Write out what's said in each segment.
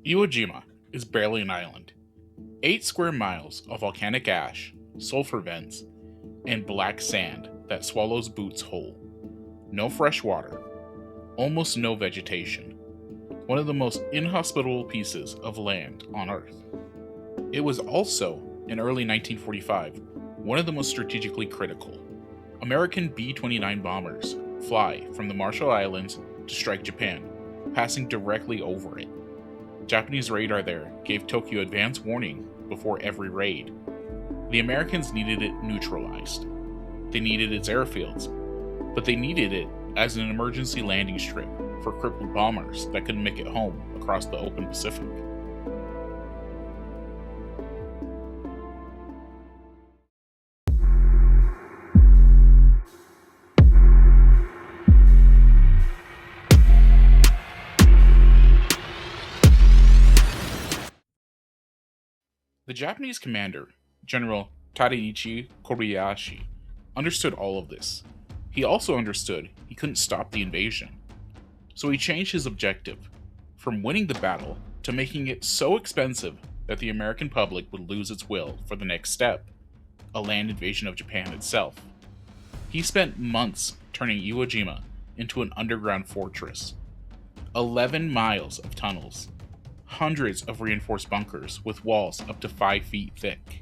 Iwo Jima is barely an island. 8 square miles of volcanic ash, sulfur vents, and black sand that swallows boots whole. No fresh water, almost no vegetation. One of the most inhospitable pieces of land on Earth. It was also, in early 1945, one of the most strategically critical. American B-29 bombers fly from the Marshall Islands to strike Japan, passing directly over it. Japanese radar there gave Tokyo advance warning before every raid. The Americans needed it neutralized. They needed its airfields, but they needed it as an emergency landing strip for crippled bombers that couldn't make it home across the open Pacific. The Japanese commander, General Tadaichi Kobayashi, understood all of this. He also understood he couldn't stop the invasion. So he changed his objective from winning the battle to making it so expensive that the American public would lose its will for the next step, a land invasion of Japan itself. He spent months turning Iwo Jima into an underground fortress. 11 miles of tunnels, hundreds of reinforced bunkers with walls up to 5 feet thick,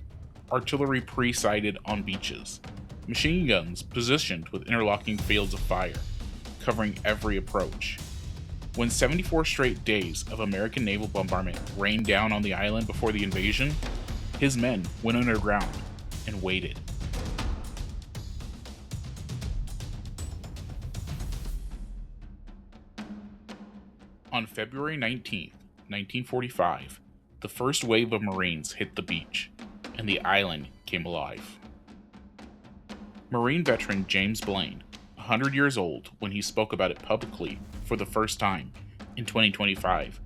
artillery pre-sighted on beaches, machine guns positioned with interlocking fields of fire, covering every approach. When 74 straight days of American naval bombardment rained down on the island before the invasion, his men went underground and waited. On February 19, 1945, the first wave of Marines hit the beach, and the island came alive. Marine veteran James Blaine, 100 years old when he spoke about it publicly for the first time in 2025,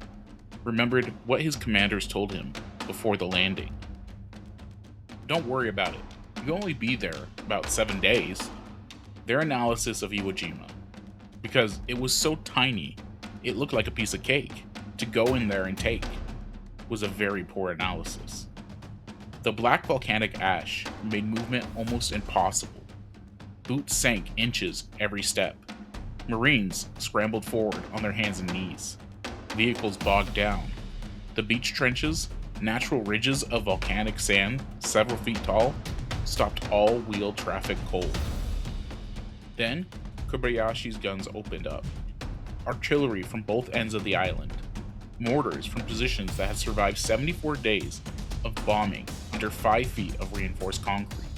remembered what his commanders told him before the landing. Don't worry about it, you'll only be there about 7 days. Their analysis of Iwo Jima, because it was so tiny, it looked like a piece of cake to go in there and take, was a very poor analysis. The black volcanic ash made movement almost impossible. Boots sank inches every step. Marines scrambled forward on their hands and knees. Vehicles bogged down. The beach trenches, natural ridges of volcanic sand several feet tall, stopped all wheel traffic cold. Then, Kobayashi's guns opened up. Artillery from both ends of the island. Mortars from positions that had survived 74 days of bombing under 5 feet of reinforced concrete.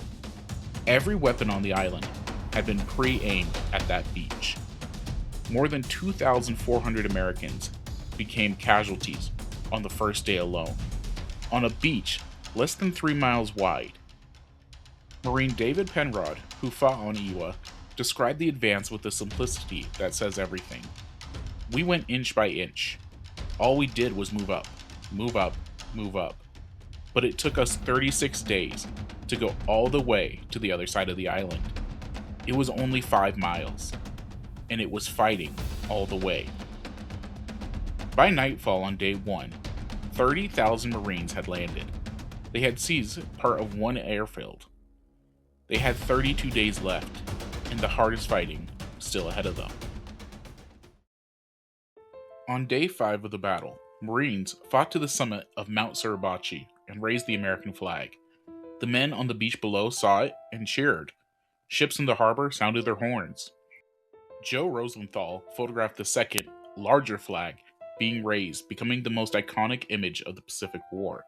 Every weapon on the island had been pre-aimed at that beach. More than 2,400 Americans became casualties on the first day alone, on a beach less than 3 miles wide. Marine David Penrod, who fought on Iwo, described the advance with the simplicity that says everything. We went inch by inch. All we did was move up, move up, move up. But it took us 36 days to go all the way to the other side of the island. It was only 5 miles, and it was fighting all the way. By nightfall on day 1, 30,000 Marines had landed. They had seized part of one airfield. They had 32 days left, and the hardest fighting still ahead of them. On day 5 of the battle, Marines fought to the summit of Mount Suribachi and raised the American flag. The men on the beach below saw it and cheered. Ships in the harbor sounded their horns. Joe Rosenthal photographed the second, larger flag being raised, becoming the most iconic image of the Pacific War.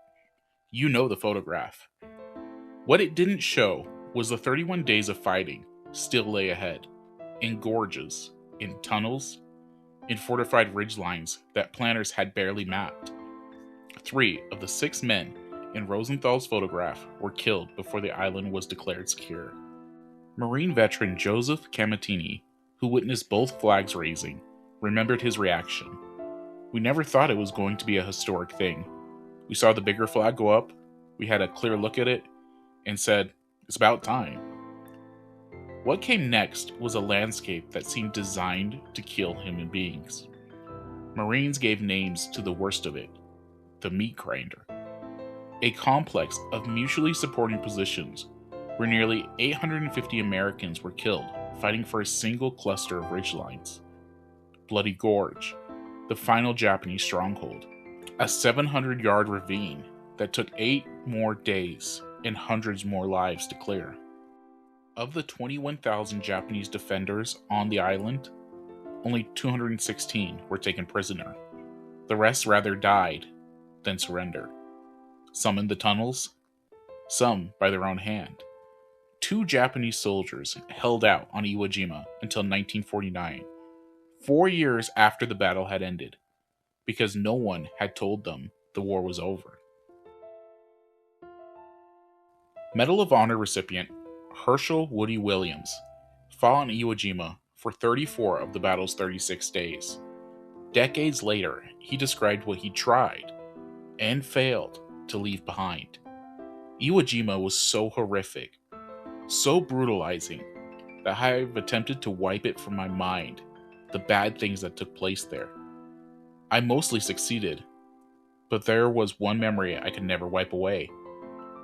You know the photograph. What it didn't show was the 31 days of fighting still lay ahead, in gorges, in tunnels, in fortified ridgelines that planners had barely mapped. 3 of the 6 men in Rosenthal's photograph were killed before the island was declared secure. Marine veteran Joseph Camatini, who witnessed both flags raising, remembered his reaction. We never thought it was going to be a historic thing. We saw the bigger flag go up, we had a clear look at it, and said, it's about time. What came next was a landscape that seemed designed to kill human beings. Marines gave names to the worst of it. the meat grinder, a complex of mutually supporting positions where nearly 850 Americans were killed fighting for a single cluster of ridgelines. Bloody Gorge, the final Japanese stronghold, a 700-yard ravine that took 8 more days and hundreds more lives to clear. Of the 21,000 Japanese defenders on the island, only 216 were taken prisoner. The rest rather died than surrendered. Some in the tunnels, some by their own hand. 2 Japanese soldiers held out on Iwo Jima until 1949, 4 years after the battle had ended, because no one had told them the war was over. Medal of Honor recipient Herschel Woody Williams fought on Iwo Jima for 34 of the battle's 36 days. Decades later, he described what he tried and failed to leave behind. Iwo Jima was so horrific, so brutalizing, that I have attempted to wipe it from my mind, the bad things that took place there. I mostly succeeded, but there was one memory I could never wipe away,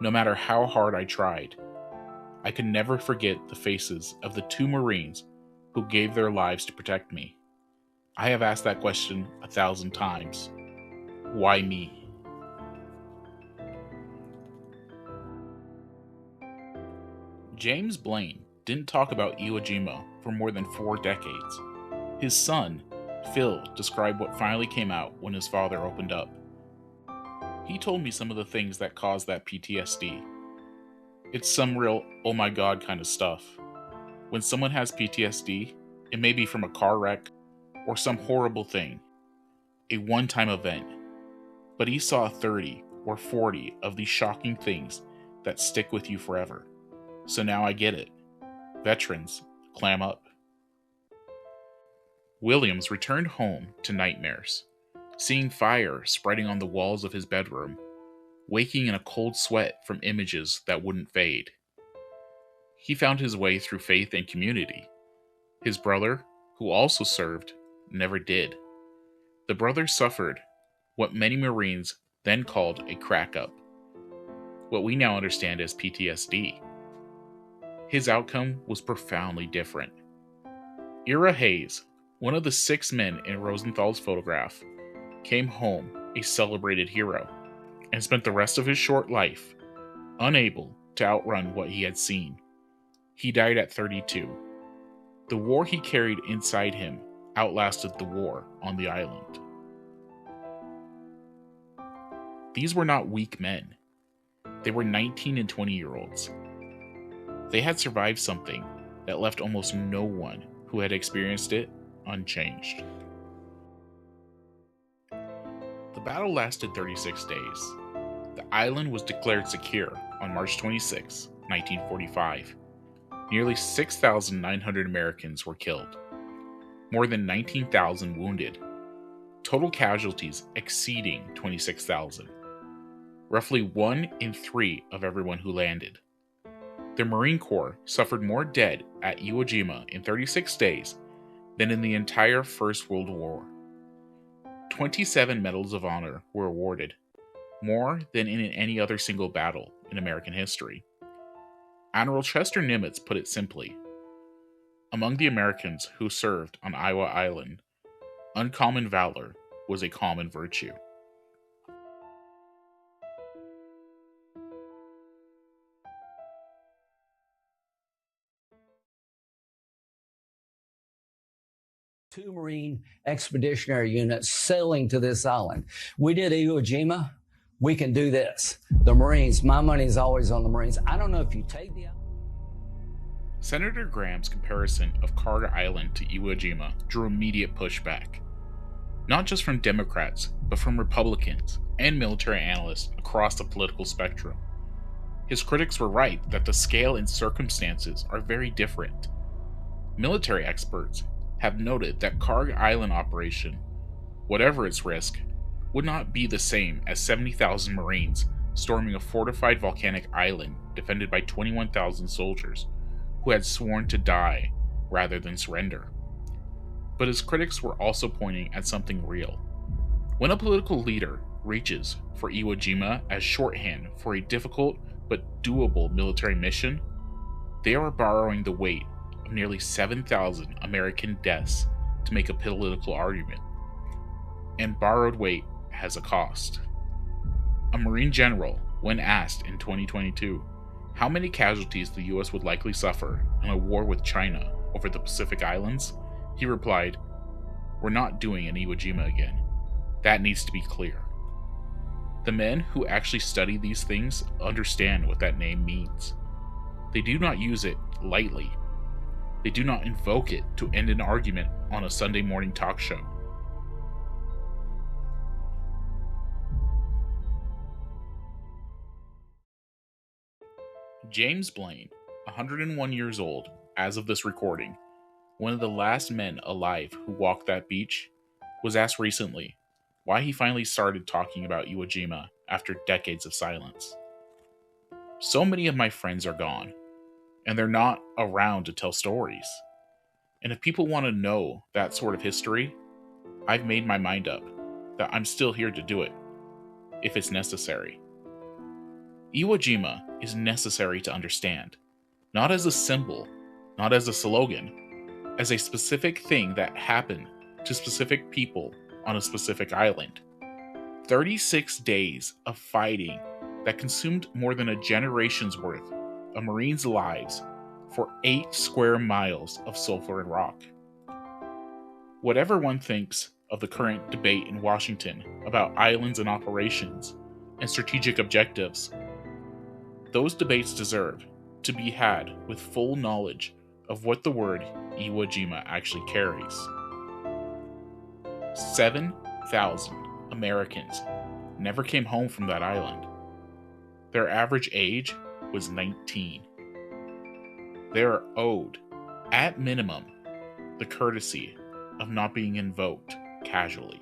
no matter how hard I tried. I could never forget the faces of the 2 Marines who gave their lives to protect me. I have asked that question 1,000 times. Why me? James Blaine didn't talk about Iwo Jima for more than 4 decades. His son, Phil, described what finally came out when his father opened up. He told me some of the things that caused that PTSD. It's some real oh my god kind of stuff. When someone has PTSD, it may be from a car wreck or some horrible thing, a one-time event, but he saw 30 or 40 of these shocking things that stick with you forever. So now I get it. Veterans, clam up. Williams returned home to nightmares, seeing fire spreading on the walls of his bedroom, waking in a cold sweat from images that wouldn't fade. He found his way through faith and community. His brother, who also served, never did. The brother suffered what many Marines then called a crack-up, what we now understand as PTSD. His outcome was profoundly different. Ira Hayes, one of the 6 men in Rosenthal's photograph, came home a celebrated hero and spent the rest of his short life unable to outrun what he had seen. He died at 32. The war he carried inside him outlasted the war on the island. These were not weak men. They were 19 and 20-year-olds. They had survived something that left almost no one who had experienced it unchanged. The battle lasted 36 days. The island was declared secure on March 26, 1945. Nearly 6,900 Americans were killed. More than 19,000 wounded. Total casualties exceeding 26,000. Roughly 1 in 3 of everyone who landed. The Marine Corps suffered more dead at Iwo Jima in 36 days than in the entire First World War. 27 Medals of Honor were awarded, more than in any other single battle in American history. Admiral Chester Nimitz put it simply: among the Americans who served on Iwo Island, uncommon valor was a common virtue. Two Marine expeditionary units sailing to this island. We did Iwo Jima. We can do this. The Marines, my money is always on the Marines. I don't know if you take the... Senator Graham's comparison of Kharg Island to Iwo Jima drew immediate pushback, not just from Democrats, but from Republicans and military analysts across the political spectrum. His critics were right that the scale and circumstances are very different. Military experts have noted that Kharg Island operation, whatever its risk, would not be the same as 70,000 Marines storming a fortified volcanic island defended by 21,000 soldiers who had sworn to die rather than surrender. But his critics were also pointing at something real. When a political leader reaches for Iwo Jima as shorthand for a difficult but doable military mission, they are borrowing the weight of nearly 7,000 American deaths to make a political argument. And borrowed weight has a cost. A Marine general, when asked in 2022 how many casualties the US would likely suffer in a war with China over the Pacific Islands, he replied, "We're not doing an Iwo Jima again. That needs to be clear." The men who actually study these things understand what that name means. They do not use it lightly. They do not invoke it to end an argument on a Sunday morning talk show. James Blaine, 101 years old as of this recording, one of the last men alive who walked that beach, was asked recently why he finally started talking about Iwo Jima after decades of silence. "So many of my friends are gone, and they're not around to tell stories. And if people want to know that sort of history, I've made my mind up that I'm still here to do it, if it's necessary." Iwo Jima is necessary to understand, not as a symbol, not as a slogan, as a specific thing that happened to specific people on a specific island. 36 days of fighting that consumed more than a generation's worth of Marines' lives for 8 square miles of sulfur and rock. Whatever one thinks of the current debate in Washington about islands and operations and strategic objectives, those debates deserve to be had with full knowledge of what the word Iwo Jima actually carries. 7,000 Americans never came home from that island. Their average age was 19. They are owed, at minimum, the courtesy of not being invoked casually.